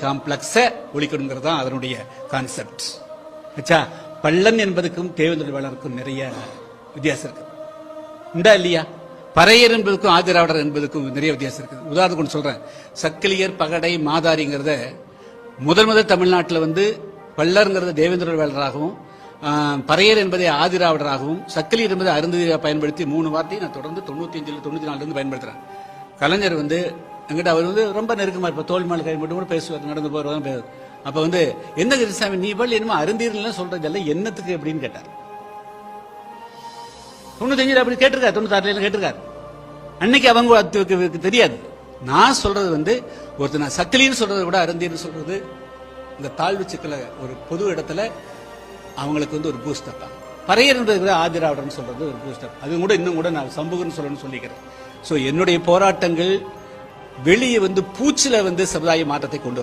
காம்ப்ளெக்ஸை ஒழிக்கணுங்கிறது தான் அதனுடைய கான்செப்ட். பள்ளன் என்பதுக்கும் தேவேந்திர வேளாருக்கும் நிறைய வித்தியாசம் இருக்கு. உண்டா இல்லையா? பறையர் என்பதுக்கும் ஆதிராவிடர் என்பதுக்கும் நிறைய வித்தியாசம் இருக்கு. உதாரணத்துக்கு சொல்றேன். சக்கிலியர், பகடை, மாதாரிங்கிறத முதல் தமிழ்நாட்டில் பள்ளருங்கிறத தேவேந்திர வேளராகவும், பறையர் என்பதை ஆதிராவிடராகவும், சக்கிலியர் என்பதை அருந்ததியாக பயன்படுத்தி 3 வார்த்தையை நான் தொடர்ந்து 95 94 பயன்படுத்துறேன். கலைஞர் எங்கிட்ட அவர் ரொம்ப நெருக்கமா இருப்பார். தோல் மேல் கை மட்டும் கூட பேசுவார், நடந்து போவார். அப்ப என்ன கிருஷ்ணசாமி நீ பள்ளி என்னமோ அருந்தீர்கள் சொல்றதெல்லாம் என்னத்துக்கு அப்படின்னு கேட்டார். 95 அப்படி கேட்டிருக்காரு, 96 கேட்டிருக்காரு. அன்னைக்கு அவங்க தெரியாது. நான் சொல்றது ஒருத்தர் நான் சக்கிலின்னு சொல்றதை விட அருந்தீர்னு சொல்றது இந்த தாழ்வு சிக்கல ஒரு பொது இடத்துல அவங்களுக்கு ஒரு பூஸ்டப் தான். பறையர் என்பது ஆதிராவிடர்னு சொல்றது ஒரு பூஸ்டப். அது கூட இன்னும் கூட நான் சமூகம்னு சொல்லணும்னு சொல்லிக்கிறேன். ஸோ என்னுடைய போராட்டங்கள் வெளியே பூச்சில சமுதாய மாற்றத்தை கொண்டு